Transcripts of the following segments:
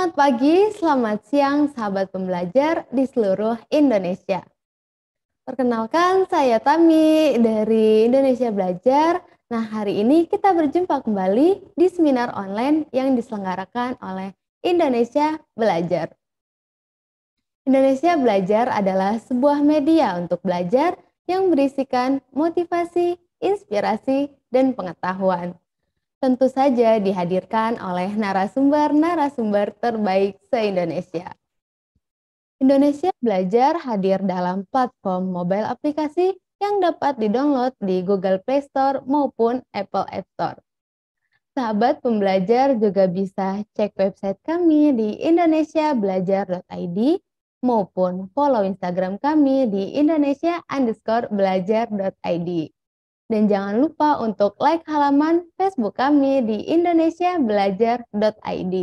Selamat pagi, selamat siang, sahabat pembelajar di seluruh Indonesia. Perkenalkan, saya Tami dari Indonesia Belajar. Nah, hari ini kita berjumpa kembali di seminar online yang diselenggarakan oleh Indonesia Belajar. Indonesia Belajar adalah sebuah media untuk belajar yang berisikan motivasi, inspirasi, dan pengetahuan. Tentu saja dihadirkan oleh narasumber-narasumber terbaik se-Indonesia. Indonesia Belajar hadir dalam platform mobile aplikasi yang dapat didownload di Google Play Store maupun Apple App Store. Sahabat pembelajar juga bisa cek website kami di indonesiabelajar.id maupun follow Instagram kami di indonesia_belajar.id. Dan jangan lupa untuk like halaman Facebook kami di indonesiabelajar.id.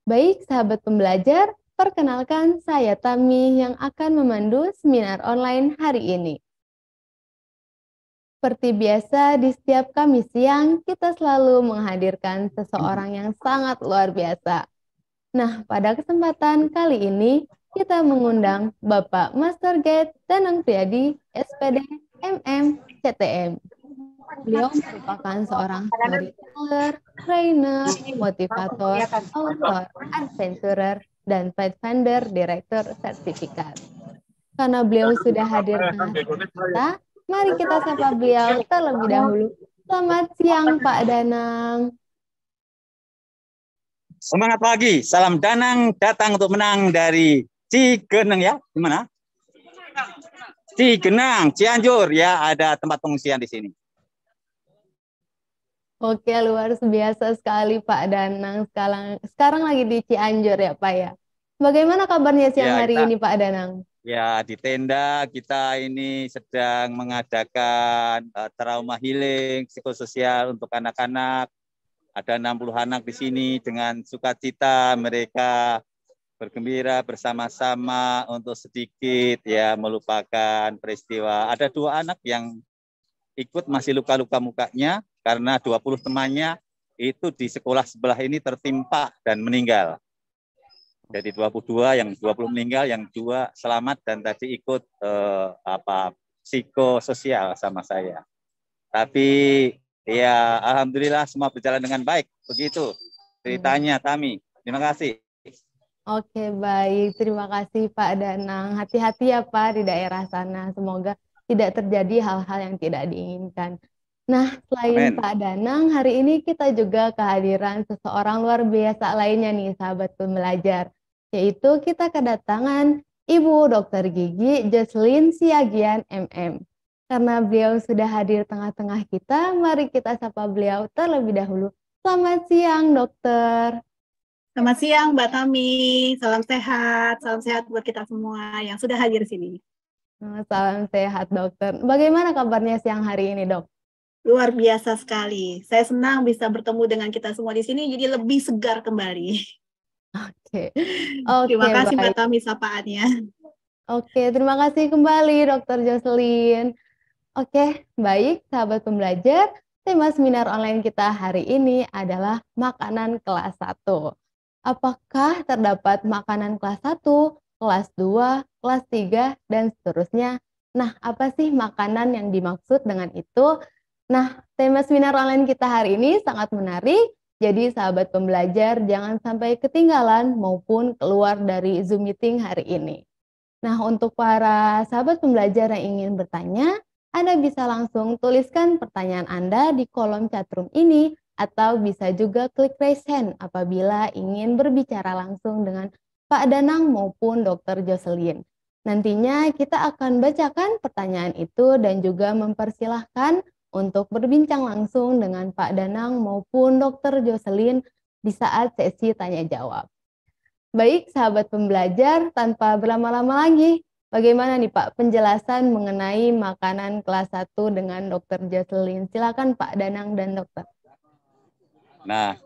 Baik sahabat pembelajar, perkenalkan saya Tami yang akan memandu seminar online hari ini. Seperti biasa di setiap Kamis siang, kita selalu menghadirkan seseorang yang sangat luar biasa. Nah, pada kesempatan kali ini, kita mengundang Bapak Master Guide Danang Priyadi, SPD, MM, CTM. Beliau merupakan seorang storyteller, trainer, motivator, author, adventurer, dan pathfinder director sertifikat. Karena beliau sudah hadir dengan kita, mari kita sapa beliau terlebih dahulu. Selamat siang, Pak Danang. Semangat pagi, salam Danang datang untuk menang dari Cigenang ya, di mana? Cigenang, Cianjur ya, ada tempat pengungsian di sini. Oke, luar biasa sekali Pak Danang. Sekarang lagi di Cianjur ya Pak ya. Bagaimana kabarnya siang hari ini Pak Danang? Ya, di tenda kita ini sedang mengadakan trauma healing psikososial untuk anak-anak. Ada 60 anak di sini dengan sukacita mereka bergembira bersama-sama untuk sedikit ya melupakan peristiwa. Ada 2 anak yang ikut masih luka-luka mukanya karena 20 temannya itu di sekolah sebelah ini tertimpa dan meninggal. Jadi 22, yang 20 meninggal, yang 2 selamat dan tadi ikut psikososial sama saya. Tapi ya alhamdulillah semua berjalan dengan baik. Begitu ceritanya Tami. Terima kasih. Oke, baik. Terima kasih Pak Danang. Hati-hati ya Pak di daerah sana. Semoga tidak terjadi hal-hal yang tidak diinginkan. Nah, selain Amen. Pak Danang, hari ini kita juga kehadiran seseorang luar biasa lainnya nih, sahabat pembelajar. Yaitu kita kedatangan Ibu Dr. Gigi Jocelyn Siagian MM. Karena beliau sudah hadir tengah-tengah kita, mari kita sapa beliau terlebih dahulu. Selamat siang, dokter. Selamat siang, Mbak Tami. Salam sehat buat kita semua yang sudah hadir di sini. Salam sehat, dokter. Bagaimana kabarnya siang hari ini, dok? Luar biasa sekali. Saya senang bisa bertemu dengan kita semua di sini, jadi lebih segar kembali. Oke. Terima kasih, baik. Mbak Tami, sapaannya. Oke, terima kasih kembali, Dokter Jocelyn. Oke, baik, sahabat pembelajar. Tema seminar online kita hari ini adalah makanan kelas 1. Apakah terdapat makanan kelas 1, kelas 2, kelas 3, dan seterusnya? Nah, apa sih makanan yang dimaksud dengan itu? Nah, tema seminar online kita hari ini sangat menarik. Jadi sahabat pembelajar jangan sampai ketinggalan maupun keluar dari Zoom meeting hari ini. Nah, untuk para sahabat pembelajar yang ingin bertanya, Anda bisa langsung tuliskan pertanyaan Anda di kolom chatroom ini atau bisa juga klik raise hand apabila ingin berbicara langsung dengan Pak Danang maupun Dr. Jocelyn. Nantinya kita akan bacakan pertanyaan itu dan juga mempersilahkan untuk berbincang langsung dengan Pak Danang maupun Dr. Jocelyn di saat sesi tanya jawab. Baik sahabat pembelajar, tanpa berlama-lama lagi, bagaimana nih Pak penjelasan mengenai makanan kelas 1 dengan Dr. Jocelyn? Silakan Pak Danang dan Dokter. Nah,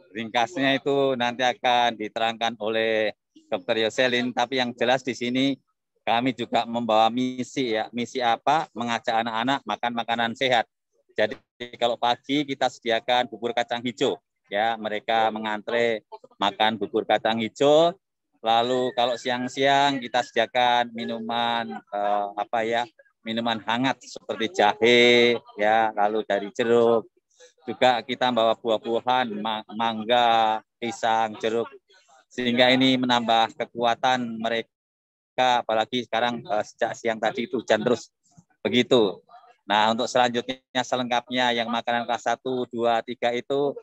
ringkasnya itu nanti akan diterangkan oleh Dr. Jocelyn, tapi yang jelas di sini kami juga membawa misi ya. Misi apa? Mengajak anak-anak makan makanan sehat. Jadi kalau pagi kita sediakan bubur kacang hijau. Ya, mereka mengantre makan bubur kacang hijau. Lalu kalau siang-siang kita sediakan minuman minuman hangat seperti jahe, ya, lalu dari jeruk. Juga kita bawa buah-buahan, mangga, pisang, jeruk, sehingga ini menambah kekuatan mereka, apalagi sekarang sejak siang tadi itu hujan terus, begitu. Nah, untuk selanjutnya selengkapnya yang makanan kelas 1, 2, 3 itu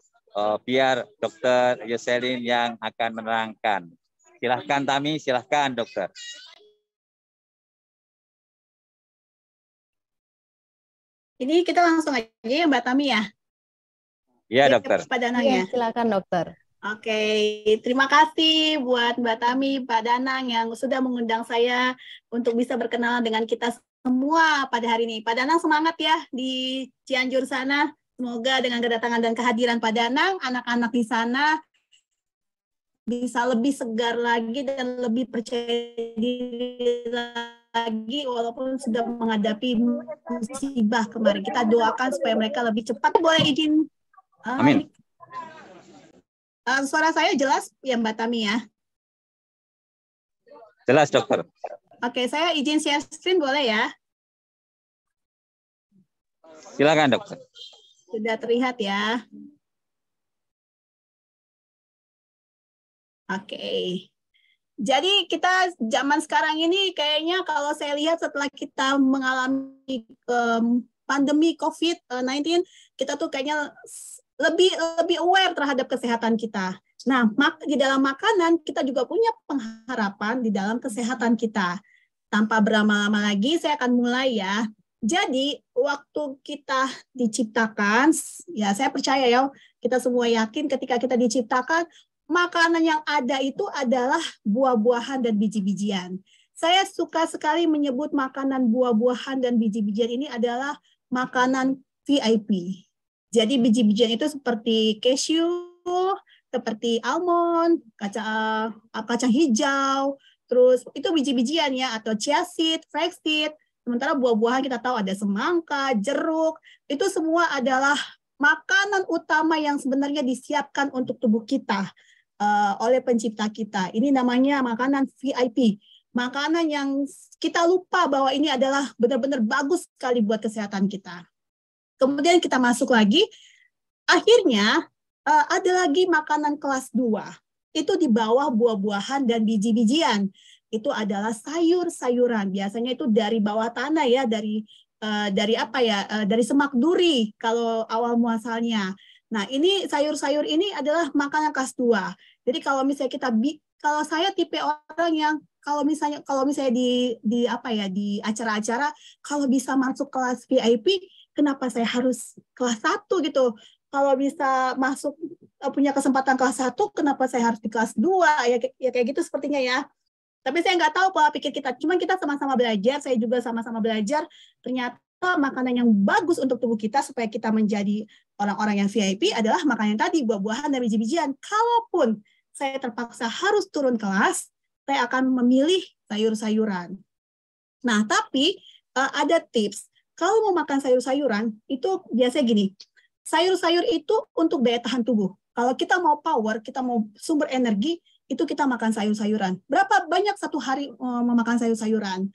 biar Dokter Yoselin yang akan menerangkan. Silahkan Tami, silahkan dokter. Ini kita langsung aja ya Mbak Tami ya? Iya dokter. Pak Danang ya? Silakan dokter. Oke, terima kasih buat Mbak Tami, Pak Danang yang sudah mengundang saya untuk bisa berkenalan dengan kita semua pada hari ini. Pak Danang semangat ya di Cianjur sana. Semoga dengan kedatangan dan kehadiran Pak Danang, anak-anak di sana bisa lebih segar lagi dan lebih percaya diri lagi walaupun sudah menghadapi musibah kemarin. Kita doakan supaya mereka lebih cepat. Boleh izin? Amin. Suara saya jelas ya Mbak Tami ya? Jelas dokter. Oke, saya izin share screen boleh ya? Silakan dokter. Sudah terlihat ya? Oke. Jadi kita zaman sekarang ini kayaknya kalau saya lihat setelah kita mengalami pandemi COVID-19, kita tuh kayaknya lebih aware terhadap kesehatan kita. Nah, di dalam makanan kita juga punya pengharapan di dalam kesehatan kita. Tanpa berlama-lama lagi, saya akan mulai ya. Jadi, waktu kita diciptakan, ya saya percaya ya, kita semua yakin ketika kita diciptakan, makanan yang ada itu adalah buah-buahan dan biji-bijian. Saya suka sekali menyebut makanan buah-buahan dan biji-bijian ini adalah makanan VIP. Jadi biji-bijian itu seperti cashew, seperti almond, kacang hijau, terus itu biji-bijian ya, atau chia seed, flax seed. Sementara buah-buahan kita tahu ada semangka, jeruk, itu semua adalah makanan utama yang sebenarnya disiapkan untuk tubuh kita oleh pencipta kita. Ini namanya makanan VIP. Makanan yang kita lupa bahwa ini adalah benar-benar bagus sekali buat kesehatan kita. Kemudian kita masuk lagi, akhirnya ada lagi makanan kelas 2. Itu di bawah buah-buahan dan biji-bijian. Itu adalah sayur-sayuran. Biasanya itu dari bawah tanah ya, dari semak duri kalau awal muasalnya. Nah, ini sayur-sayur ini adalah makanan kelas 2. Jadi kalau misalnya kalau saya tipe orang yang kalau misalnya di acara-acara kalau bisa masuk kelas VIP, kenapa saya harus kelas 1 gitu? Kalau bisa masuk punya kesempatan kelas 1, kenapa saya harus di kelas 2? Ya kayak gitu sepertinya ya. Tapi saya nggak tahu pola pikir kita. Cuma kita sama-sama belajar, saya juga sama-sama belajar. Ternyata makanan yang bagus untuk tubuh kita supaya kita menjadi orang-orang yang VIP adalah makanan yang tadi, buah-buahan dan biji-bijian. Kalaupun saya terpaksa harus turun kelas, saya akan memilih sayur-sayuran. Nah, tapi ada tips. Kalau mau makan sayur-sayuran, itu biasanya gini, sayur-sayur itu untuk daya tahan tubuh. Kalau kita mau power, kita mau sumber energi, itu kita makan sayur-sayuran. Berapa banyak satu hari memakan sayur-sayuran?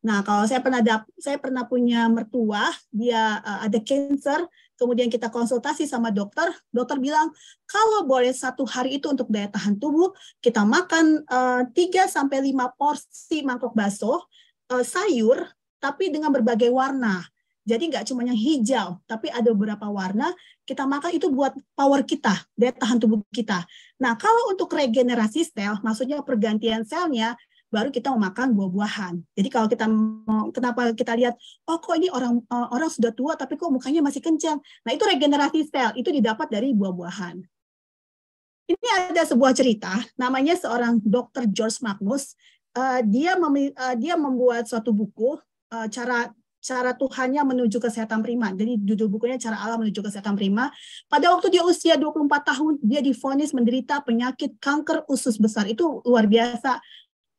Nah, kalau saya pernah punya mertua, dia ada cancer, kemudian kita konsultasi sama dokter bilang, kalau boleh satu hari itu untuk daya tahan tubuh, kita makan 3-5 porsi mangkok bakso, sayur, tapi dengan berbagai warna. Jadi nggak cuma yang hijau, tapi ada beberapa warna, kita makan itu buat power kita, daya tahan tubuh kita. Nah, kalau untuk regenerasi sel, maksudnya pergantian selnya, baru kita mau makan buah-buahan. Jadi kalau kita mau, kenapa kita lihat, oh kok ini orang sudah tua, tapi kok mukanya masih kencang. Nah, itu regenerasi sel, itu didapat dari buah-buahan. Ini ada sebuah cerita, namanya seorang Dr. George Magnus. Dia membuat suatu buku, cara Tuhannya menuju kesehatan prima. Jadi judul bukunya Cara Allah Menuju Kesehatan Prima. Pada waktu dia usia 24 tahun, dia divonis menderita penyakit kanker usus besar. Itu luar biasa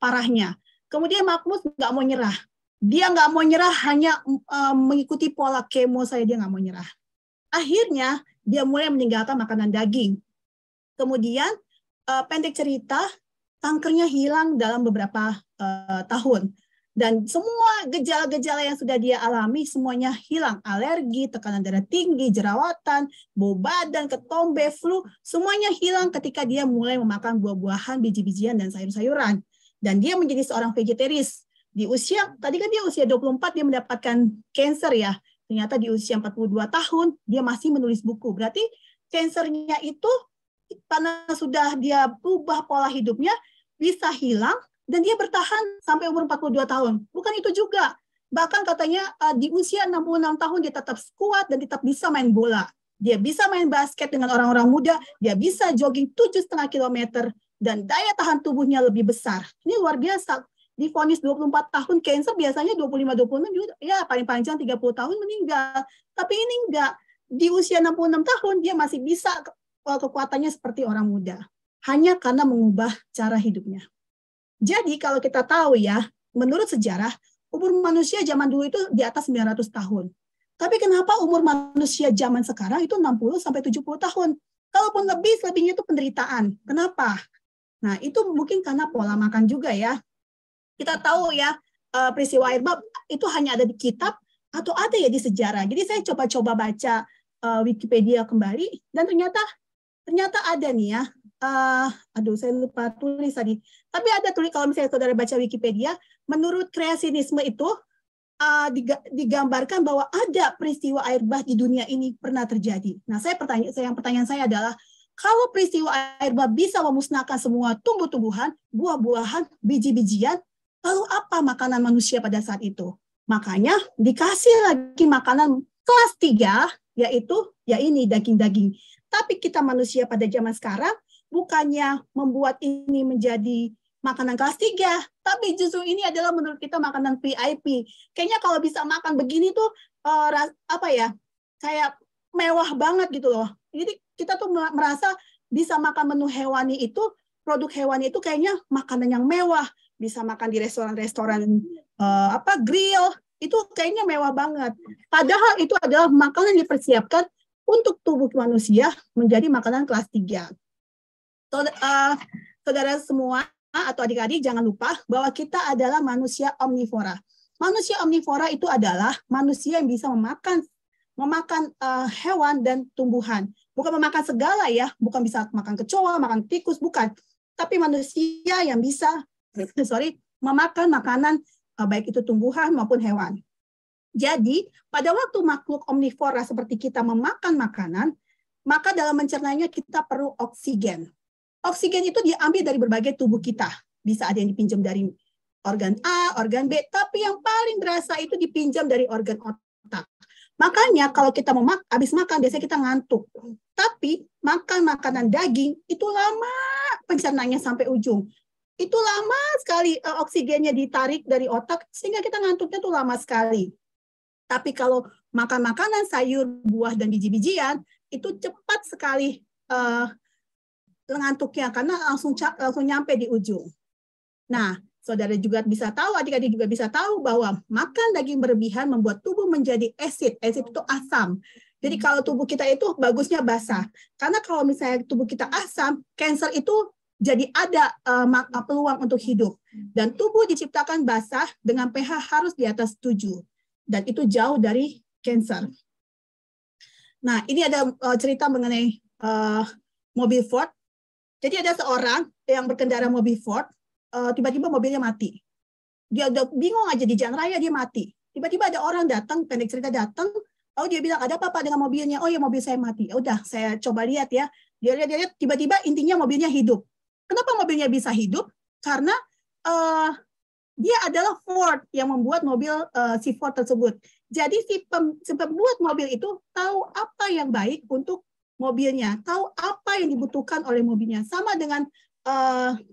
parahnya. Kemudian Magnus nggak mau nyerah. Dia nggak mau nyerah, hanya mengikuti pola kemo saya, dia nggak mau nyerah. Akhirnya, dia mulai meninggalkan makanan daging. Kemudian pendek cerita, kankernya hilang dalam beberapa tahun. Dan semua gejala-gejala yang sudah dia alami semuanya hilang. Alergi, tekanan darah tinggi, jerawatan, bau badan, ketombe, flu, semuanya hilang ketika dia mulai memakan buah-buahan, biji-bijian, dan sayur-sayuran. Dan dia menjadi seorang vegetaris. Di usia, tadi kan dia usia 24, dia mendapatkan cancer ya. Ternyata di usia 42 tahun, dia masih menulis buku. Berarti cancernya itu, karena sudah dia berubah pola hidupnya, bisa hilang, dan dia bertahan sampai umur 42 tahun. Bukan itu juga. Bahkan katanya di usia 66 tahun dia tetap kuat dan tetap bisa main bola. Dia bisa main basket dengan orang-orang muda, dia bisa jogging 7,5 km, dan daya tahan tubuhnya lebih besar. Ini luar biasa. Divonis 24 tahun cancer, biasanya 25-26 juga, ya paling panjang 30 tahun meninggal. Tapi ini enggak. Di usia 66 tahun, dia masih bisa kekuatannya seperti orang muda. Hanya karena mengubah cara hidupnya. Jadi kalau kita tahu ya, menurut sejarah, umur manusia zaman dulu itu di atas 900 tahun. Tapi kenapa umur manusia zaman sekarang itu 60-70 tahun? Kalaupun lebihnya itu penderitaan. Kenapa? Nah, itu mungkin karena pola makan juga ya. Kita tahu ya, peristiwa air bah itu hanya ada di kitab atau ada ya di sejarah. Jadi saya coba-coba baca Wikipedia kembali, dan ternyata ada nih ya. Aduh, saya lupa tulis tadi. Tapi ada tulis, kalau misalnya saudara baca Wikipedia, menurut kreasinisme itu digambarkan bahwa ada peristiwa air bah di dunia ini pernah terjadi. Nah, pertanyaan saya adalah, kalau peristiwa air bah bisa memusnahkan semua tumbuh-tumbuhan, buah-buahan, biji-bijian, lalu apa makanan manusia pada saat itu? Makanya dikasih lagi makanan kelas 3, yaitu ya ini daging-daging. Tapi kita manusia pada zaman sekarang bukannya membuat ini menjadi makanan kelas 3, tapi justru ini adalah menurut kita makanan VIP. Kayaknya kalau bisa makan begini tuh kayak mewah banget gitu loh. Jadi kita tuh merasa bisa makan menu hewani itu, produk hewani itu kayaknya makanan yang mewah. Bisa makan di restoran-restoran grill, itu kayaknya mewah banget. Padahal itu adalah makanan yang dipersiapkan untuk tubuh manusia menjadi makanan kelas 3. Saudara semua atau adik-adik jangan lupa bahwa kita adalah manusia omnivora. Manusia omnivora itu adalah manusia yang bisa memakan hewan dan tumbuhan. Bukan memakan segala ya, bukan bisa makan kecoa, makan tikus, bukan. Tapi manusia yang bisa memakan makanan baik itu tumbuhan maupun hewan. Jadi, pada waktu makhluk omnivora seperti kita memakan makanan, maka dalam mencernanya kita perlu oksigen. Oksigen itu diambil dari berbagai tubuh kita. Bisa ada yang dipinjam dari organ A, organ B, tapi yang paling berasa itu dipinjam dari organ otak. Makanya kalau kita habis makan, biasanya kita ngantuk. Tapi makan makanan daging, itu lama pencernanya sampai ujung. Itu lama sekali oksigennya ditarik dari otak, sehingga kita ngantuknya tuh lama sekali. Tapi kalau makan makanan sayur, buah, dan biji-bijian, itu cepat sekali ngantuknya karena langsung nyampe di ujung. Nah, saudara juga bisa tahu, adik-adik juga bisa tahu bahwa makan daging berlebihan membuat tubuh menjadi asid. Asid itu asam. Jadi kalau tubuh kita itu bagusnya basah. Karena kalau misalnya tubuh kita asam, kanker itu jadi ada peluang untuk hidup. Dan tubuh diciptakan basah dengan pH harus di atas 7. Dan itu jauh dari kanker. Nah, ini ada cerita mengenai mobil Ford. Jadi ada seorang yang berkendara mobil Ford, tiba-tiba mobilnya mati. Dia udah bingung aja di jalan raya, dia mati. Tiba-tiba ada orang datang, pendek cerita datang, lalu dia bilang, ada apa-apa dengan mobilnya? Oh ya, mobil saya mati. Ya udah, saya coba lihat ya. Dia lihat, tiba-tiba intinya mobilnya hidup. Kenapa mobilnya bisa hidup? Karena dia adalah Ford yang membuat mobil si Ford tersebut. Jadi si pembuat mobil itu tahu apa yang baik untuk mobilnya, tahu apa yang dibutuhkan oleh mobilnya. Sama dengan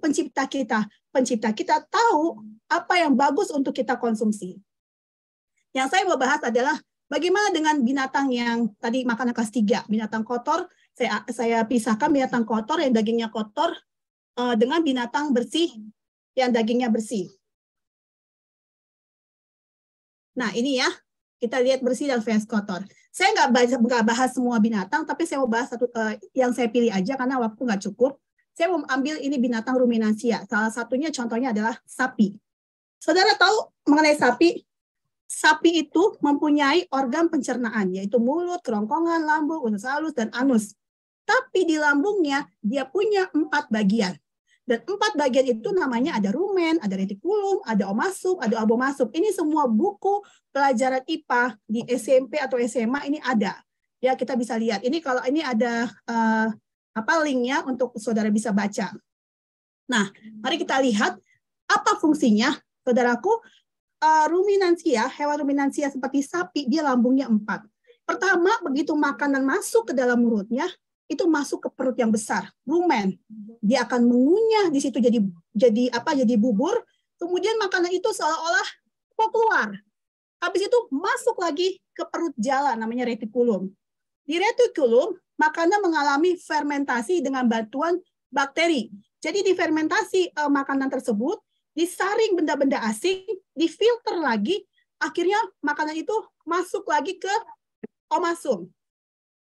pencipta kita. Pencipta kita tahu apa yang bagus untuk kita konsumsi. Yang saya mau bahas adalah bagaimana dengan binatang yang tadi makanan kelas 3, binatang kotor. Saya pisahkan binatang kotor yang dagingnya kotor dengan binatang bersih yang dagingnya bersih. Nah, ini ya. Kita lihat bersih dan feres kotor. Saya nggak bahas semua binatang, tapi saya mau bahas satu yang saya pilih aja karena waktu nggak cukup. Saya mau ambil ini binatang ruminansia. Salah satunya contohnya adalah sapi. Saudara tahu mengenai sapi? Sapi itu mempunyai organ pencernaan, yaitu mulut, kerongkongan, lambung, usus halus, dan anus. Tapi di lambungnya dia punya 4 bagian. Dan 4 bagian itu namanya ada rumen, ada retikulum, ada omasum, ada abomasum. Ini semua buku pelajaran IPA di SMP atau SMA ini ada. Ya, kita bisa lihat. Ini kalau ini ada linknya untuk saudara bisa baca. Nah, mari kita lihat apa fungsinya, saudaraku. Ruminansia, hewan ruminansia seperti sapi, dia lambungnya 4. Pertama, begitu makanan masuk ke dalam mulutnya, itu masuk ke perut yang besar, rumen. Dia akan mengunyah di situ jadi bubur. Kemudian makanan itu seolah-olah mau keluar. Habis itu masuk lagi ke perut jala, namanya retikulum. Di retikulum, makanan mengalami fermentasi dengan bantuan bakteri. Jadi di fermentasi makanan tersebut, disaring benda-benda asing, difilter lagi, akhirnya makanan itu masuk lagi ke omasum.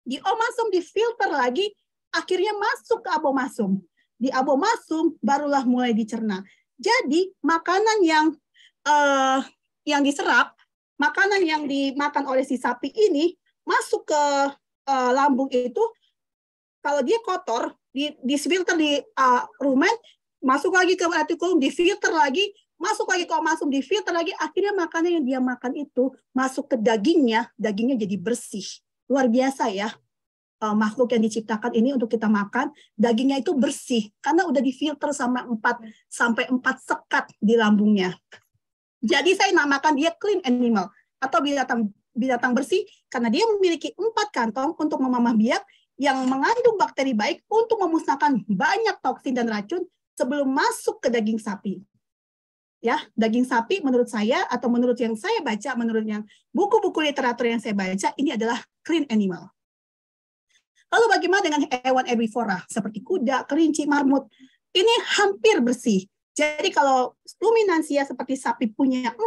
Di omasum difilter lagi, akhirnya masuk ke abomasum. Di abomasum barulah mulai dicerna. Jadi makanan yang diserap, makanan yang dimakan oleh si sapi ini masuk ke lambung itu, kalau dia kotor, difilter di rumen, masuk lagi ke retikulum, difilter lagi, masuk lagi ke omasum, difilter lagi, akhirnya makanan yang dia makan itu masuk ke dagingnya jadi bersih. Luar biasa ya, makhluk yang diciptakan ini untuk kita makan, dagingnya itu bersih, karena udah difilter sama 4 sekat di lambungnya. Jadi saya namakan dia clean animal, atau binatang bersih, karena dia memiliki 4 kantong untuk memamah biak, yang mengandung bakteri baik untuk memusnahkan banyak toksin dan racun sebelum masuk ke daging sapi. Ya, daging sapi menurut saya, atau menurut yang saya baca, menurut yang buku-buku literatur yang saya baca, ini adalah clean animal. Lalu bagaimana dengan hewan herbivora seperti kuda, kelinci, marmut? Ini hampir bersih. Jadi kalau ruminansia seperti sapi punya 4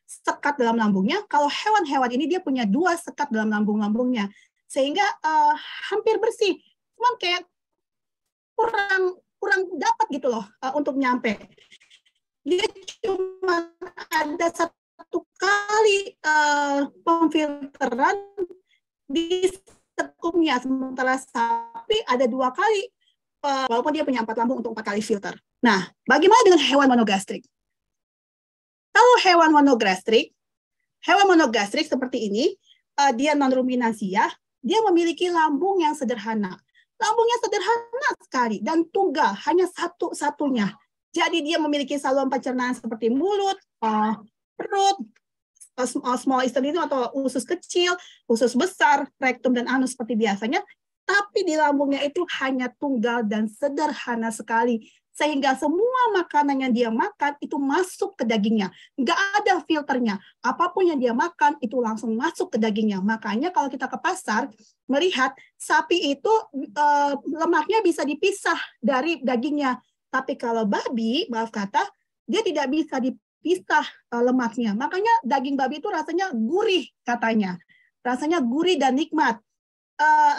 sekat dalam lambungnya, kalau hewan-hewan ini dia punya 2 sekat dalam lambung-lambungnya. Sehingga hampir bersih. Cuman kayak kurang dapat gitu loh untuk nyampe. Dia cuma ada 1 kali pemfilteran di sekumnya, sementara sapi ada 2 kali, walaupun dia punya 4 lambung untuk 4 kali filter. Nah, bagaimana dengan hewan monogastrik? Kalau hewan monogastrik seperti ini, dia non-ruminansia, dia memiliki lambung yang sederhana. Lambungnya sederhana sekali dan tunggal, hanya satu-satunya. Jadi dia memiliki saluran pencernaan seperti mulut, perut, small intestine atau usus kecil, usus besar, rektum dan anus seperti biasanya. Tapi di lambungnya itu hanya tunggal dan sederhana sekali. Sehingga semua makanan yang dia makan itu masuk ke dagingnya. Nggak ada filternya. Apapun yang dia makan itu langsung masuk ke dagingnya. Makanya kalau kita ke pasar, melihat sapi itu lemaknya bisa dipisah dari dagingnya. Tapi kalau babi, maaf kata, dia tidak bisa dipisah lemaknya. Makanya daging babi itu rasanya gurih katanya. Rasanya gurih dan nikmat.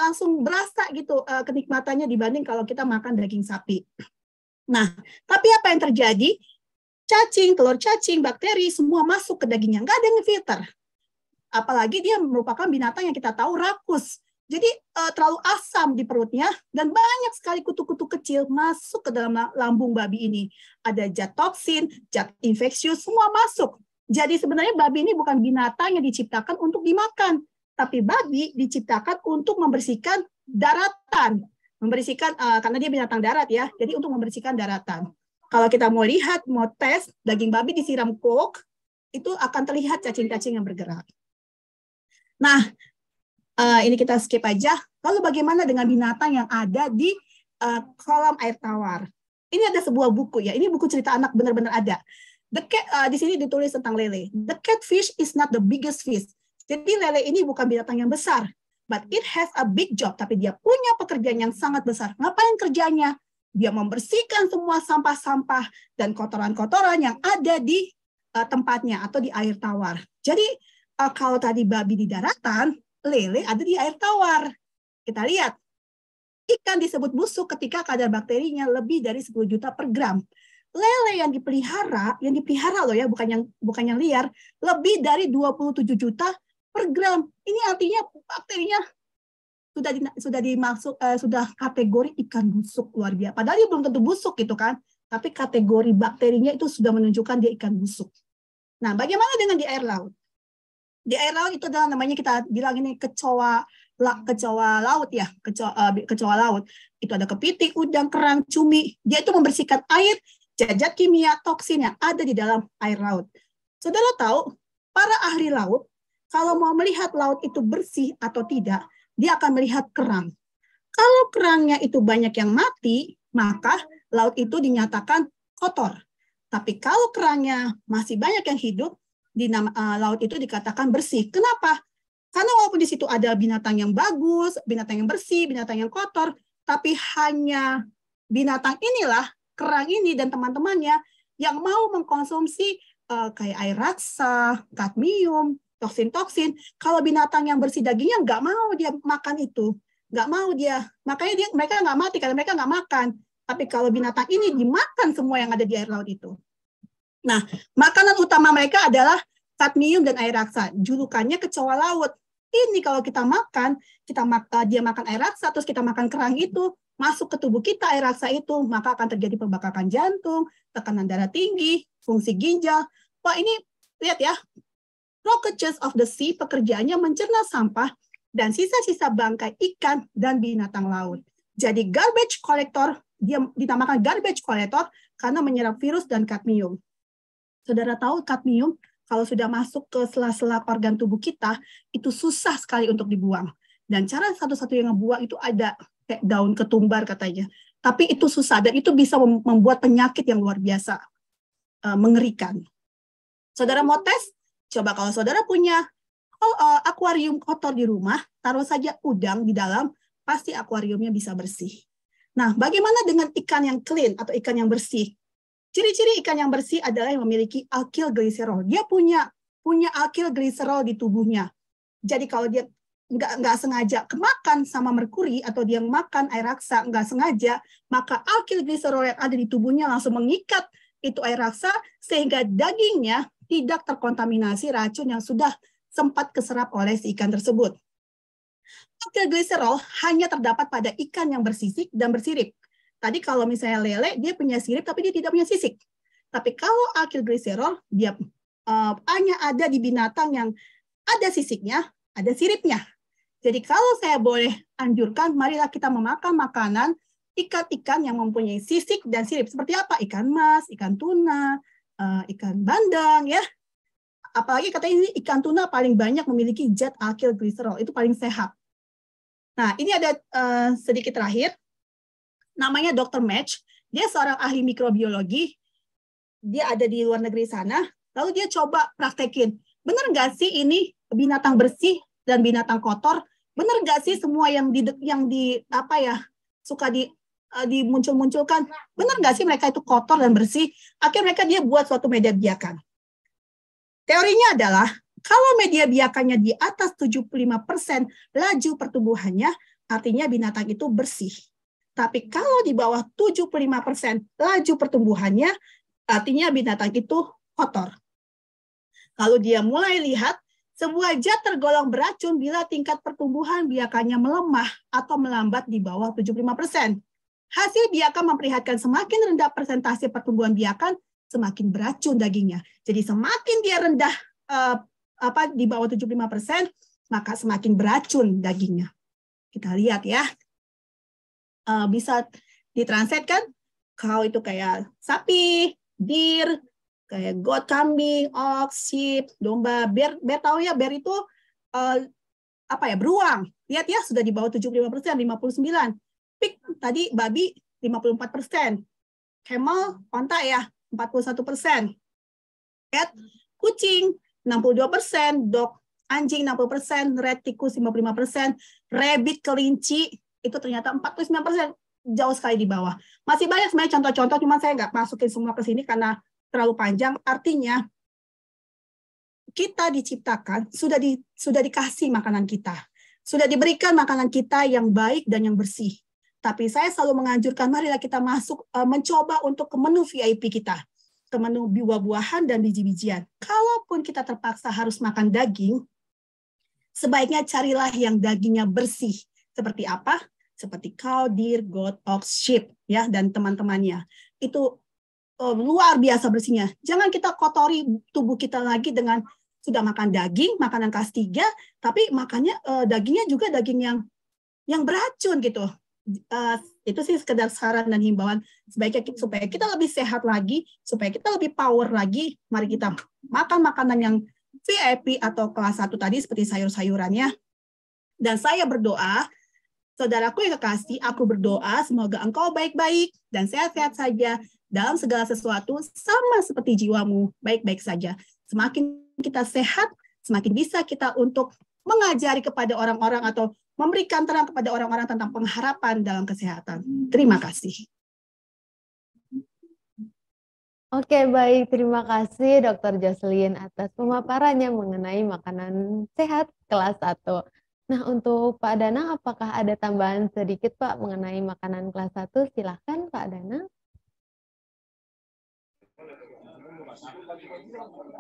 Langsung berasa gitu kenikmatannya dibanding kalau kita makan daging sapi. Nah, tapi apa yang terjadi? Cacing, telur cacing, bakteri, semua masuk ke dagingnya. Nggak ada yang filter. Apalagi dia merupakan binatang yang kita tahu rakus. Jadi terlalu asam di perutnya dan banyak sekali kutu-kutu kecil masuk ke dalam lambung babi ini. Ada zat toksin, zat infeksius, semua masuk. Jadi sebenarnya babi ini bukan binatang yang diciptakan untuk dimakan. Tapi babi diciptakan untuk membersihkan daratan. Membersihkan, karena dia binatang darat ya, jadi untuk membersihkan daratan. Kalau kita mau lihat, mau tes, daging babi disiram coke, itu akan terlihat cacing-cacing yang bergerak. Nah, ini kita skip aja. Lalu bagaimana dengan binatang yang ada di kolam air tawar? Ini ada sebuah buku ya, ini buku cerita anak benar-benar ada. Di sini ditulis tentang lele. The catfish is not the biggest fish. Jadi lele ini bukan binatang yang besar. But it has a big job, tapi dia punya pekerjaan yang sangat besar. Ngapain kerjanya? Dia membersihkan semua sampah-sampah dan kotoran-kotoran yang ada di tempatnya atau di air tawar. Jadi kalau tadi babi di daratan, lele ada di air tawar. Kita lihat, ikan disebut busuk ketika kadar bakterinya lebih dari 10 juta per gram. Lele yang dipelihara loh ya, bukan yang liar, lebih dari 27 juta per gram. Ini artinya bakterinya sudah kategori ikan busuk, luar biasa. Padahal dia belum tentu busuk gitu kan, tapi kategori bakterinya itu sudah menunjukkan dia ikan busuk. Nah, bagaimana dengan di air laut? Di air laut itu adalah namanya kita bilang ini kecoa laut ya, kecoa laut. Itu ada kepiting, udang, kerang, cumi. Dia itu membersihkan air, zat kimia, toksin yang ada di dalam air laut. Saudara tahu, para ahli laut, kalau mau melihat laut itu bersih atau tidak, dia akan melihat kerang. Kalau kerangnya itu banyak yang mati, maka laut itu dinyatakan kotor. Tapi kalau kerangnya masih banyak yang hidup, di laut itu dikatakan bersih. Kenapa? Karena walaupun di situ ada binatang yang bagus, binatang yang bersih, binatang yang kotor, tapi hanya binatang inilah, kerang ini dan teman-temannya yang mau mengkonsumsi kayak air raksa, kadmium, toksin-toksin. Kalau binatang yang bersih dagingnya nggak mau dia makan itu, nggak mau dia, makanya mereka nggak mati karena mereka nggak makan. Tapi kalau binatang ini dimakan semua yang ada di air laut itu. Nah, makanan utama mereka adalah kadmium dan air raksa. Julukannya kecoa laut. Ini kalau kita makan, dia makan air raksa, terus kita makan kerang itu, masuk ke tubuh kita air raksa itu, maka akan terjadi pembakakan jantung, tekanan darah tinggi, fungsi ginjal. Wah, ini lihat ya, Crocodiles of the Sea pekerjaannya mencerna sampah dan sisa-sisa bangkai ikan dan binatang laut. Jadi garbage collector, dia dinamakan garbage collector karena menyerap virus dan kadmium. Saudara tahu kadmium kalau sudah masuk ke sela-sela organ tubuh kita, itu susah sekali untuk dibuang. Dan cara satu-satunya yang ngebuang itu ada kayak daun ketumbar katanya. Tapi itu susah dan itu bisa membuat penyakit yang luar biasa, mengerikan. Saudara mau tes? Coba kalau saudara punya akuarium kotor di rumah, taruh saja udang di dalam, pasti akuariumnya bisa bersih. Nah, bagaimana dengan ikan yang clean atau ikan yang bersih? Ciri-ciri ikan yang bersih adalah yang memiliki alkylglycerol. Dia punya alkylglycerol di tubuhnya. Jadi kalau dia nggak sengaja kemakan sama merkuri atau dia makan air raksa nggak sengaja, maka alkylglycerol yang ada di tubuhnya langsung mengikat itu air raksa sehingga dagingnya tidak terkontaminasi racun yang sudah sempat keserap oleh si ikan tersebut. Alkylglycerol hanya terdapat pada ikan yang bersisik dan bersirip. Tadi kalau misalnya lele, dia punya sirip tapi dia tidak punya sisik. Tapi kalau alkylglycerol, dia hanya ada di binatang yang ada sisiknya, ada siripnya. Jadi kalau saya boleh anjurkan, marilah kita memakan makanan ikan-ikan yang mempunyai sisik dan sirip. Seperti apa? Ikan mas, ikan tuna, ikan bandeng, ya. Apalagi katanya ini ikan tuna paling banyak memiliki zat alkylglycerol, itu paling sehat. Nah, ini ada sedikit terakhir. Namanya Dr. Match, dia seorang ahli mikrobiologi, dia ada di luar negeri sana, lalu dia coba praktekin, benar nggak sih ini binatang bersih dan binatang kotor, benar nggak sih semua yang suka dimuncul-munculkan, benar nggak sih mereka itu kotor dan bersih, akhirnya dia buat suatu media biakan. Teorinya adalah, kalau media biakannya di atas 75% laju pertumbuhannya, artinya binatang itu bersih. Tapi kalau di bawah 75% laju pertumbuhannya, artinya binatang itu kotor. Kalau dia mulai lihat, sebuah zat tergolong beracun bila tingkat pertumbuhan biakannya melemah atau melambat di bawah 75%. Hasil biakan memperlihatkan semakin rendah persentase pertumbuhan biakan, semakin beracun dagingnya. Jadi semakin dia rendah di bawah 75%, maka semakin beracun dagingnya. Kita lihat ya. Bisa ditranslate kan, cow itu kayak sapi, deer, kayak goat, kambing, ox, sheep, domba, bear tahu ya, bear itu beruang. Lihat ya, sudah di bawah 75%, 59%. Pig tadi babi 54%. Camel, onta ya, 41%. Cat, kucing 62%, dog, anjing 60%, rat, tikus 55%, rabbit, kelinci itu ternyata 49%, jauh sekali di bawah. Masih banyak sebenarnya contoh-contoh, cuma saya nggak masukin semua ke sini karena terlalu panjang. Artinya, kita diciptakan, sudah dikasih makanan kita. Sudah diberikan makanan kita yang baik dan yang bersih. Tapi saya selalu menganjurkan, marilah kita masuk, mencoba untuk ke menu VIP kita. Ke menu buah-buahan dan biji-bijian. Kalaupun kita terpaksa harus makan daging, sebaiknya carilah yang dagingnya bersih. Seperti apa? Seperti cow, deer, goat, ox, sheep, ya, dan teman-temannya. Itu luar biasa bersihnya. Jangan kita kotori tubuh kita lagi dengan sudah makan daging, makanan kelas 3, tapi makannya dagingnya juga daging yang beracun gitu. Itu sih sekedar saran dan himbauan sebaiknya supaya kita lebih sehat lagi, supaya kita lebih power lagi. Mari kita makan makanan yang VIP atau kelas 1 tadi seperti sayur-sayurannya. Dan saya berdoa, saudaraku yang kekasih, aku berdoa semoga engkau baik-baik dan sehat-sehat saja dalam segala sesuatu, sama seperti jiwamu baik-baik saja. Semakin kita sehat, semakin bisa kita untuk mengajari kepada orang-orang atau memberikan terang kepada orang-orang tentang pengharapan dalam kesehatan. Terima kasih. Oke, baik. Terima kasih Dr. Jocelyn atas pemaparannya mengenai makanan sehat kelas 1. Nah, untuk Pak Danang, apakah ada tambahan sedikit, Pak, mengenai makanan kelas 1? Silahkan, Pak Danang.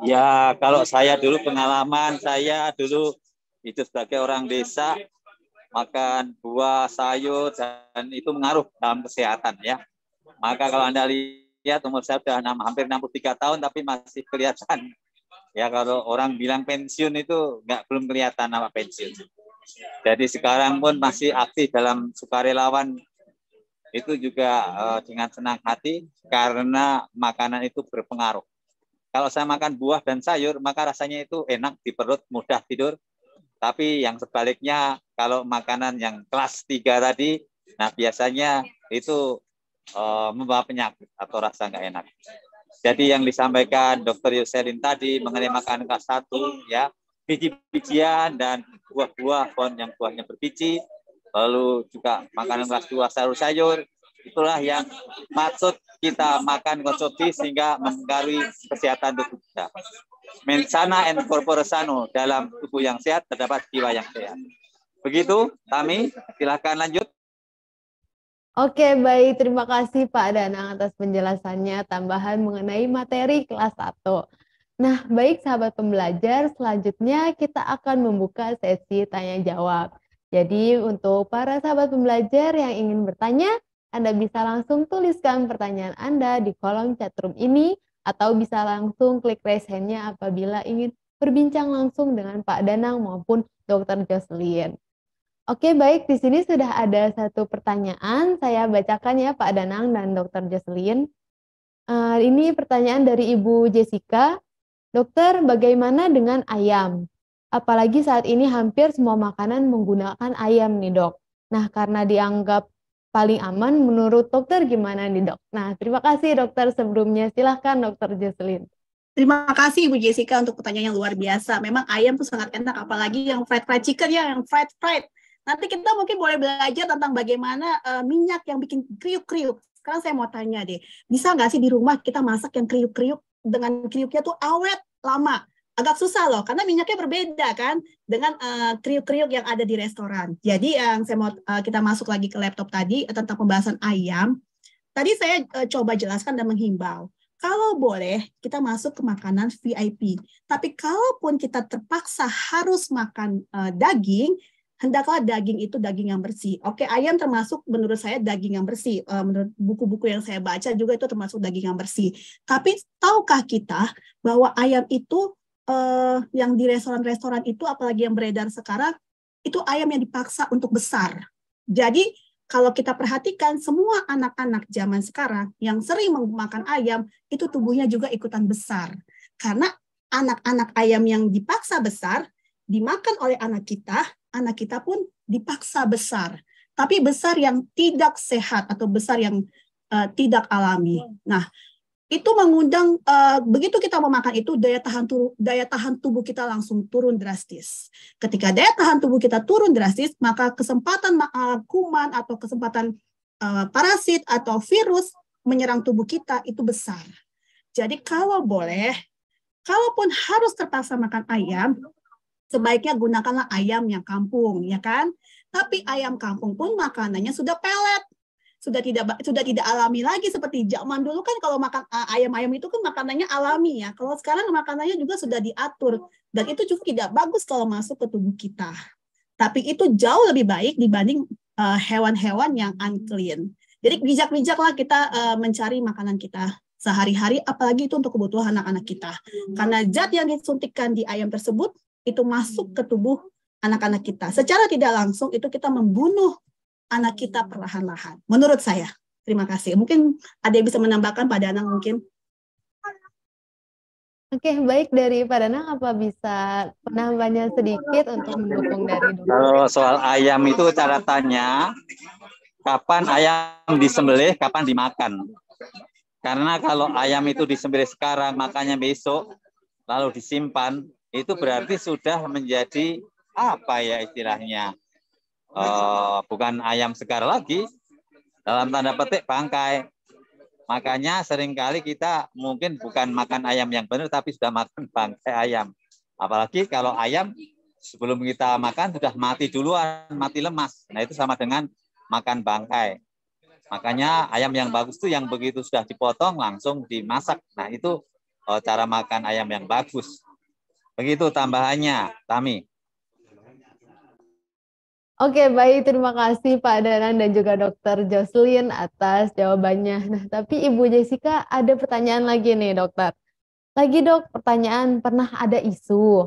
Ya, kalau saya dulu pengalaman saya dulu itu sebagai orang desa, makan buah, sayur, dan itu mengaruh dalam kesehatan ya. Maka kalau Anda lihat umur saya sudah hampir 63 tahun tapi masih kelihatan. Ya kalau orang bilang pensiun itu belum kelihatan nama pensiun. Jadi sekarang pun masih aktif dalam sukarelawan itu juga dengan senang hati karena makanan itu berpengaruh. Kalau saya makan buah dan sayur, maka rasanya itu enak di perut, mudah tidur. Tapi yang sebaliknya, kalau makanan yang kelas 3 tadi, nah biasanya itu membawa penyakit atau rasa nggak enak. Jadi yang disampaikan Dr. Jocelyn tadi mengenai makanan kelas 1, ya, biji-bijian dan buah-buah yang buahnya berbiji, lalu juga makanan kelas 2 sayur-sayur, itulah yang maksud kita makan konsumsi sehingga mempengaruhi kesehatan tubuh kita. Mensana and corpore sano, dalam tubuh yang sehat terdapat jiwa yang sehat. Begitu, kami silakan lanjut. Oke, baik. Terima kasih Pak Danang atas penjelasannya tambahan mengenai materi kelas 1. Nah, baik sahabat pembelajar, selanjutnya kita akan membuka sesi tanya jawab. Jadi untuk para sahabat pembelajar yang ingin bertanya, Anda bisa langsung tuliskan pertanyaan Anda di kolom chatroom ini, atau bisa langsung klik raise hand-nya apabila ingin berbincang langsung dengan Pak Danang maupun Dr. Jocelyn. Oke, baik. Di sini sudah ada satu pertanyaan. Saya bacakan ya Pak Danang dan Dr. Jocelyn. Ini pertanyaan dari Ibu Jessica. Dokter, bagaimana dengan ayam? Apalagi saat ini hampir semua makanan menggunakan ayam nih, Dok. Nah, karena dianggap paling aman, menurut dokter gimana nih, Dok? Nah, terima kasih dokter sebelumnya. Silahkan Dr. Jocelyn. Terima kasih Ibu Jessica untuk pertanyaan yang luar biasa. Memang ayam tuh sangat enak, apalagi yang fried chicken ya, yang fried. Nanti kita mungkin boleh belajar tentang bagaimana minyak yang bikin kriuk-kriuk. Sekarang saya mau tanya deh, bisa nggak sih di rumah kita masak yang kriuk-kriuk dengan kriuknya tuh awet lama? Agak susah loh, karena minyaknya berbeda kan dengan kriuk-kriuk yang ada di restoran. Jadi yang saya mau kita masuk lagi ke laptop tadi tentang pembahasan ayam. Tadi saya coba jelaskan dan menghimbau. Kalau boleh kita masuk ke makanan VIP. Tapi kalaupun kita terpaksa harus makan daging, hendaklah daging itu daging yang bersih. Oke, ayam termasuk menurut saya daging yang bersih. Menurut buku-buku yang saya baca juga itu termasuk daging yang bersih. Tapi tahukah kita bahwa ayam itu yang di restoran-restoran itu, apalagi yang beredar sekarang, itu ayam yang dipaksa untuk besar. Jadi kalau kita perhatikan semua anak-anak zaman sekarang yang sering memakan ayam, itu tubuhnya juga ikutan besar. Karena anak-anak ayam yang dipaksa besar, dimakan oleh anak kita pun dipaksa besar. Tapi besar yang tidak sehat atau besar yang tidak alami. Nah, itu mengundang begitu kita memakan itu daya tahan tubuh kita langsung turun drastis. Ketika daya tahan tubuh kita turun drastis, maka kesempatan kuman atau kesempatan parasit atau virus menyerang tubuh kita itu besar. Jadi kalau boleh kalaupun harus terpaksa makan ayam, sebaiknya gunakanlah ayam yang kampung, ya kan? Tapi ayam kampung pun makanannya sudah pelet, sudah tidak alami lagi seperti zaman dulu kan. Kalau makan ayam-ayam itu kan makanannya alami ya. Kalau sekarang makanannya juga sudah diatur, dan itu juga tidak bagus kalau masuk ke tubuh kita. Tapi itu jauh lebih baik dibanding hewan-hewan yang unclean. Jadi bijak-bijaklah kita mencari makanan kita sehari-hari, apalagi itu untuk kebutuhan anak-anak kita. Karena zat yang disuntikkan di ayam tersebut itu masuk ke tubuh anak-anak kita. Secara tidak langsung itu kita membunuh anak kita perlahan-lahan. Menurut saya. Terima kasih. Mungkin ada yang bisa menambahkan Pak Danang mungkin. Oke, baik, dari Pak Danang apa bisa penambahannya sedikit untuk mendukung dari Dokter? Kalau soal ayam itu catatannya, kapan ayam disembelih, kapan dimakan. Karena kalau ayam itu disembelih sekarang, makannya besok, lalu disimpan, itu berarti sudah menjadi apa ya istilahnya, bukan ayam segar lagi, dalam tanda petik bangkai. Makanya seringkali kita mungkin bukan makan ayam yang benar, tapi sudah makan bangkai ayam. Apalagi kalau ayam sebelum kita makan sudah mati duluan, mati lemas. Nah itu sama dengan makan bangkai. Makanya ayam yang bagus itu yang begitu sudah dipotong langsung dimasak. Nah itu cara makan ayam yang bagus. Begitu tambahannya, Tami. Oke, baik. Terima kasih Pak Danan dan juga Dokter Jocelyn atas jawabannya. Nah, tapi Ibu Jessica ada pertanyaan lagi nih, Dokter. Lagi Dok, pertanyaan, pernah ada isu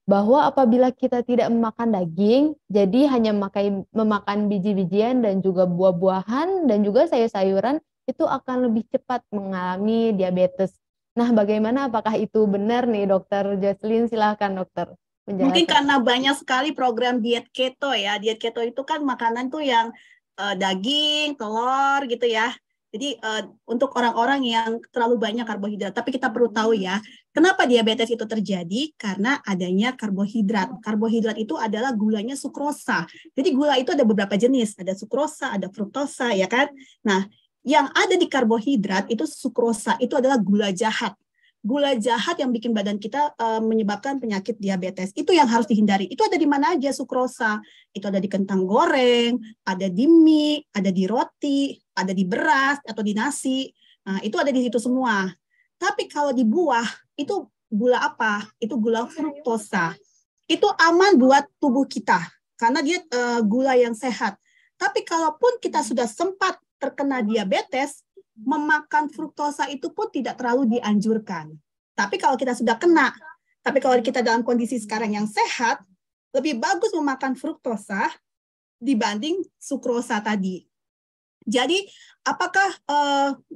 bahwa apabila kita tidak memakan daging, jadi hanya memakan biji-bijian dan juga buah-buahan dan juga sayur-sayuran, itu akan lebih cepat mengalami diabetes. Nah, bagaimana, apakah itu benar nih, Dokter Jocelyn? Silahkan, Dokter. Mungkin karena banyak sekali program diet keto ya. Diet keto itu kan makanan tuh yang daging, telur gitu ya. Jadi untuk orang-orang yang terlalu banyak karbohidrat. Tapi kita perlu tahu ya, kenapa diabetes itu terjadi? Karena adanya karbohidrat. Karbohidrat itu adalah gulanya sukrosa. Jadi gula itu ada beberapa jenis. Ada sukrosa, ada fruktosa, ya kan? Nah, yang ada di karbohidrat itu sukrosa, itu adalah gula jahat. Gula jahat yang bikin badan kita menyebabkan penyakit diabetes. Itu yang harus dihindari. Itu ada di mana aja sukrosa. Itu ada di kentang goreng, ada di mie, ada di roti, ada di beras, atau di nasi. Nah, itu ada di situ semua. Tapi kalau di buah, itu gula apa? Itu gula fruktosa. Itu aman buat tubuh kita, karena dia gula yang sehat. Tapi kalaupun kita sudah sempat terkena diabetes, memakan fruktosa itu pun tidak terlalu dianjurkan. Tapi kalau kita sudah kena, tapi kalau kita dalam kondisi sekarang yang sehat, lebih bagus memakan fruktosa dibanding sukrosa tadi. Jadi, apakah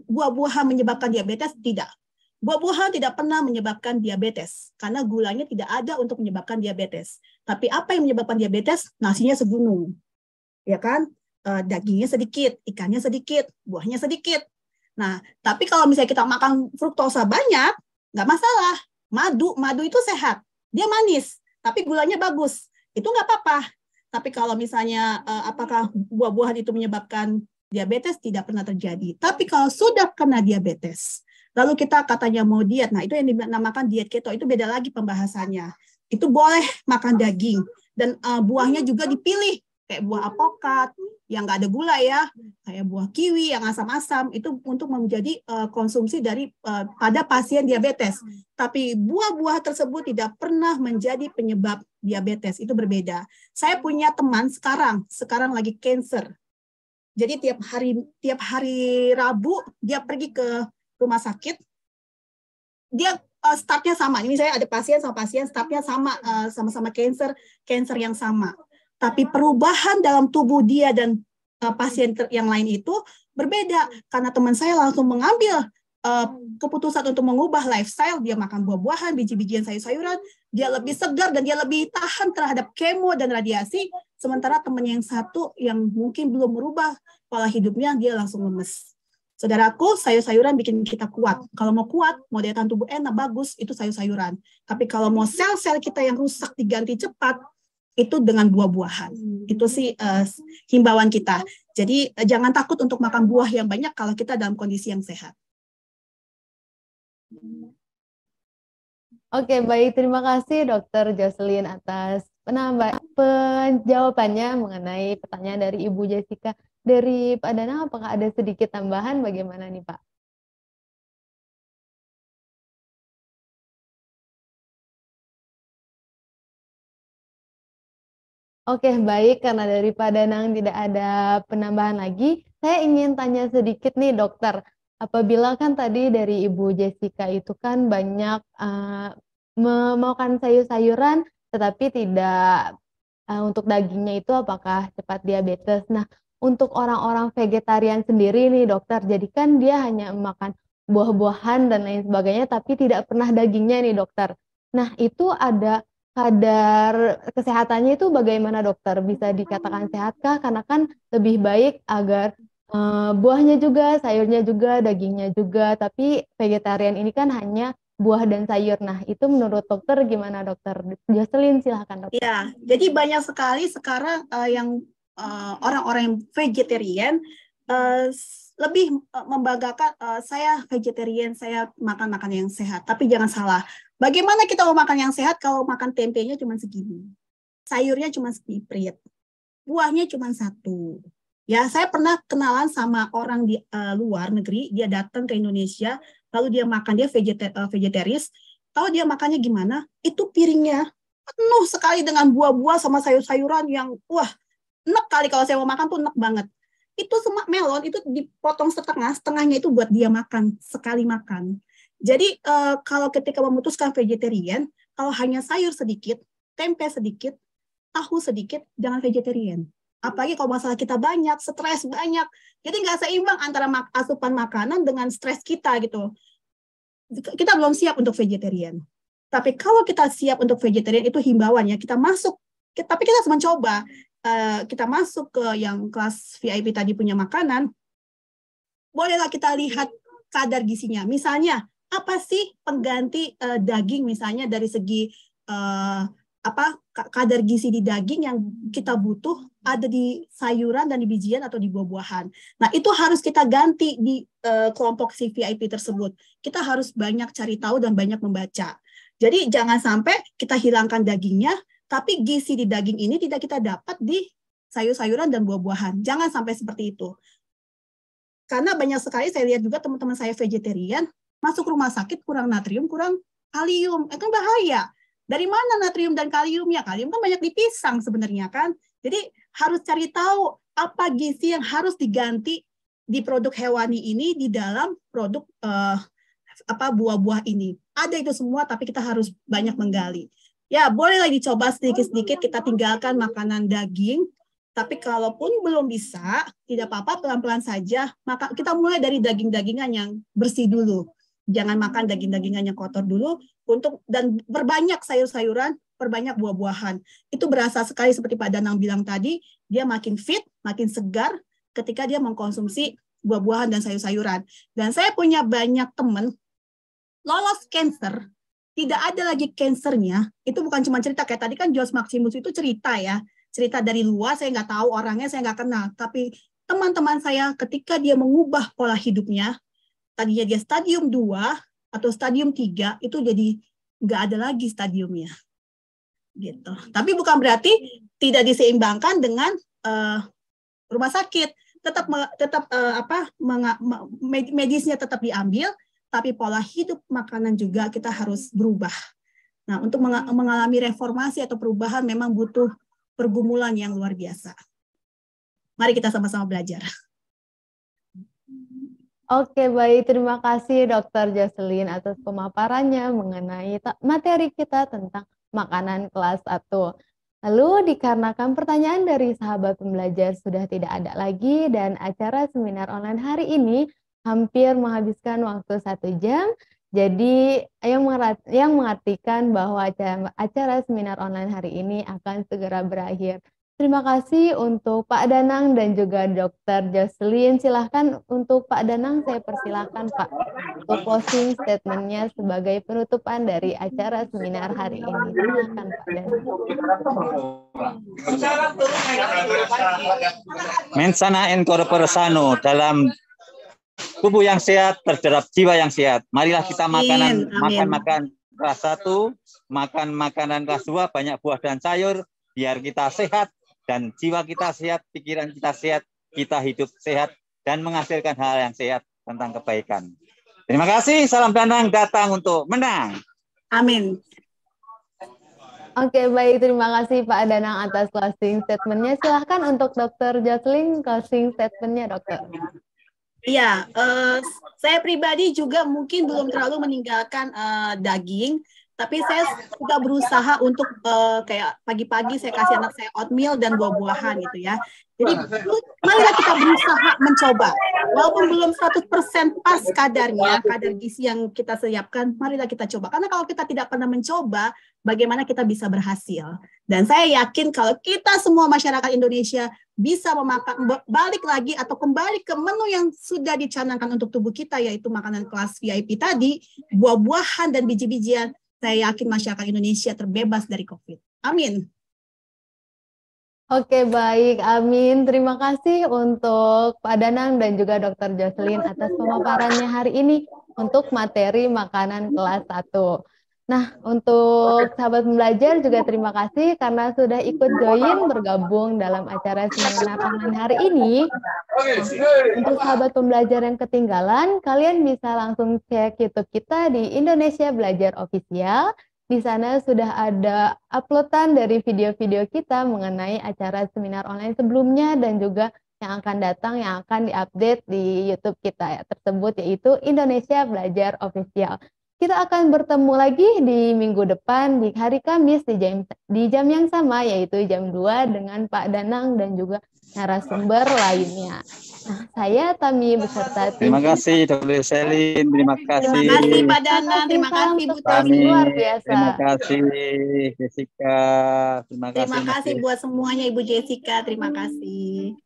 buah-buahan menyebabkan diabetes? Tidak. Buah-buahan tidak pernah menyebabkan diabetes, karena gulanya tidak ada untuk menyebabkan diabetes. Tapi apa yang menyebabkan diabetes? Nasinya segunung. Ya kan? Dagingnya sedikit, ikannya sedikit, buahnya sedikit. Nah, tapi kalau misalnya kita makan fruktosa banyak, nggak masalah. Madu itu sehat. Dia manis, tapi gulanya bagus. Itu nggak apa-apa. Tapi kalau misalnya apakah buah-buahan itu menyebabkan diabetes? Tidak pernah terjadi. Tapi kalau sudah kena diabetes, lalu kita katanya mau diet, nah itu yang dinamakan diet keto, itu beda lagi pembahasannya. Itu boleh makan daging. Dan buahnya juga dipilih. Kayak buah apokat, yang nggak ada gula ya, kayak buah kiwi yang asam-asam, itu untuk menjadi konsumsi pada pasien diabetes. Tapi buah-buah tersebut tidak pernah menjadi penyebab diabetes, itu berbeda. Saya punya teman sekarang lagi cancer. Jadi tiap hari Rabu dia pergi ke rumah sakit, dia startnya sama. Ini saya ada pasien sama pasien, startnya sama-sama cancer yang sama. Tapi perubahan dalam tubuh dia dan pasien yang lain itu berbeda. Karena teman saya langsung mengambil keputusan untuk mengubah lifestyle. Dia makan buah-buahan, biji-bijian, sayur-sayuran. Dia lebih segar dan dia lebih tahan terhadap kemo dan radiasi. Sementara teman yang satu yang mungkin belum merubah pola hidupnya, dia langsung lemes. Saudaraku, sayur-sayuran bikin kita kuat. Kalau mau kuat, mau daya tahan tubuh enak, bagus, itu sayur-sayuran. Tapi kalau mau sel-sel kita yang rusak diganti cepat, itu dengan buah-buahan. Itu sih himbauan kita. Jadi jangan takut untuk makan buah yang banyak kalau kita dalam kondisi yang sehat. Oke, baik. Terima kasih Dokter Jocelyn atas penjawabannya mengenai pertanyaan dari Ibu Jessica. Dari Pak Danang, apakah ada sedikit tambahan bagaimana nih Pak? Oke, baik. Karena dari Pak Danang tidak ada penambahan lagi, saya ingin tanya sedikit nih, dokter. Apabila kan tadi dari Ibu Jessica itu kan banyak memakan sayur-sayuran, tetapi tidak untuk dagingnya itu apakah cepat diabetes. Nah, untuk orang-orang vegetarian sendiri nih, dokter, jadi kan dia hanya makan buah-buahan dan lain sebagainya, tapi tidak pernah dagingnya nih, dokter. Nah, itu ada kadar kesehatannya itu bagaimana dokter? Bisa dikatakan sehatkah? Karena kan lebih baik agar buahnya juga, sayurnya juga, dagingnya juga. Tapi vegetarian ini kan hanya buah dan sayur. Nah, itu menurut dokter gimana dokter? Jocelyn, silahkan dokter. Ya, jadi banyak sekali sekarang yang orang-orang yang vegetarian lebih membanggakan saya vegetarian, saya makan makan yang sehat. Tapi jangan salah, bagaimana kita mau makan yang sehat kalau makan tempenya cuma segini, sayurnya cuma sedikit, buahnya cuma satu. Ya, saya pernah kenalan sama orang di luar negeri, dia datang ke Indonesia, lalu dia makan, dia vegetaris. Tahu dia makannya gimana? Itu piringnya penuh sekali dengan buah-buah sama sayur-sayuran yang wah, enak kali kalau saya mau makan tuh enak banget. Itu semua melon itu dipotong setengah, setengahnya itu buat dia makan, sekali makan. Jadi kalau ketika memutuskan vegetarian, kalau hanya sayur sedikit, tempe sedikit, tahu sedikit, jangan vegetarian. Apalagi kalau masalah kita banyak, stres banyak, jadi nggak seimbang antara asupan makanan dengan stres kita gitu. Kita belum siap untuk vegetarian. Tapi kalau kita siap untuk vegetarian itu himbauan ya, kita masuk, tapi kita harus mencoba. Kita masuk ke yang kelas VIP tadi punya makanan, bolehlah kita lihat kadar gizinya. Misalnya, apa sih pengganti daging misalnya dari segi kadar gizi di daging yang kita butuh ada di sayuran dan di bijian atau di buah-buahan. Nah, itu harus kita ganti di kelompok si VIP tersebut. Kita harus banyak cari tahu dan banyak membaca. Jadi jangan sampai kita hilangkan dagingnya, tapi gizi di daging ini tidak kita dapat di sayur-sayuran dan buah-buahan. Jangan sampai seperti itu. Karena banyak sekali saya lihat juga teman-teman saya vegetarian, masuk rumah sakit kurang natrium, kurang kalium. Itu kan bahaya. Dari mana natrium dan kaliumnya? Kalium kan banyak di pisang sebenarnya kan. Jadi harus cari tahu apa gizi yang harus diganti di produk hewani ini di dalam produk buah-buah ini. Ada itu semua, tapi kita harus banyak menggali. Ya, bolehlah dicoba sedikit-sedikit kita tinggalkan makanan daging, tapi kalaupun belum bisa, tidak apa-apa, pelan-pelan saja. Maka kita mulai dari daging-dagingan yang bersih dulu. Jangan makan daging-dagingan yang kotor dulu, dan berbanyak sayur-sayuran, perbanyak buah-buahan. Itu berasa sekali seperti Pak Danang bilang tadi, dia makin fit, makin segar ketika dia mengkonsumsi buah-buahan dan sayur-sayuran. Dan saya punya banyak teman lolos cancer, tidak ada lagi cancernya, itu bukan cuma cerita, kayak tadi kan Jos Maximus itu cerita ya, cerita dari luar, saya nggak tahu orangnya, saya nggak kenal, tapi teman-teman saya ketika dia mengubah pola hidupnya, tadinya dia stadium 2 atau stadium 3, itu jadi nggak ada lagi stadiumnya. Gitu. Tapi bukan berarti tidak diseimbangkan dengan rumah sakit, medisnya tetap diambil, tapi pola hidup makanan juga kita harus berubah. Nah, untuk mengalami reformasi atau perubahan memang butuh pergumulan yang luar biasa. Mari kita sama-sama belajar. Oke, baik. Terima kasih Dr. Jocelyn atas pemaparannya mengenai materi kita tentang makanan kelas 1. Lalu dikarenakan pertanyaan dari sahabat pembelajar sudah tidak ada lagi dan acara seminar online hari ini hampir menghabiskan waktu 1 jam, jadi yang mengartikan bahwa acara seminar online hari ini akan segera berakhir. Terima kasih untuk Pak Danang dan juga Dr. Jocelyn. Silahkan untuk Pak Danang, saya persilahkan Pak untuk closing statement-nya sebagai penutupan dari acara seminar hari ini. Silahkan Pak Danang. Mensana in corpore sano, dalam tubuh yang sehat terdapat jiwa yang sehat. Marilah kita makan kelas 1, makan makanan kelas 2, banyak buah dan sayur, biar kita sehat, dan jiwa kita sehat, pikiran kita sehat, kita hidup sehat, dan menghasilkan hal yang sehat tentang kebaikan. Terima kasih, salam Danang, datang untuk menang. Amin. Oke, baik. Terima kasih Pak Danang atas closing statement-nya. Silahkan untuk Dr. Jocelyn, closing statement-nya, dokter. Iya, saya pribadi juga mungkin belum terlalu meninggalkan daging, tapi saya juga berusaha untuk kayak pagi-pagi saya kasih anak saya oatmeal dan buah-buahan gitu ya. Jadi marilah kita berusaha mencoba. Walaupun belum 100% pas kadarnya, kadar gizi yang kita siapkan, marilah kita coba. Karena kalau kita tidak pernah mencoba, bagaimana kita bisa berhasil. Dan saya yakin kalau kita semua masyarakat Indonesia bisa memakan balik lagi atau kembali ke menu yang sudah dicanangkan untuk tubuh kita, yaitu makanan kelas VIP tadi, buah-buahan dan biji-bijian, saya yakin masyarakat Indonesia terbebas dari COVID. Amin. Oke, baik. Amin. Terima kasih untuk Pak Danang dan juga Dr. Jocelyn atas pemaparannya hari ini untuk materi makanan kelas 1. Nah, untuk sahabat pembelajar juga terima kasih karena sudah ikut join bergabung dalam acara seminar online hari ini. Untuk sahabat pembelajar yang ketinggalan, kalian bisa langsung cek YouTube kita di Indonesia Belajar Official. Di sana sudah ada uploadan dari video-video kita mengenai acara seminar online sebelumnya dan juga yang akan datang, yang akan diupdate di YouTube kita ya, tersebut, yaitu Indonesia Belajar Official. Kita akan bertemu lagi di minggu depan di hari Kamis di jam yang sama, yaitu jam 2 dengan Pak Danang dan juga narasumber lainnya. Nah, saya Tami beserta tim. Terima kasih Dr. Selin, terima kasih. Terima kasih Pak Danang, terima kasih Bu Tami. Luar biasa. Terima kasih Jessica, Terima kasih buat semuanya Ibu Jessica, terima kasih.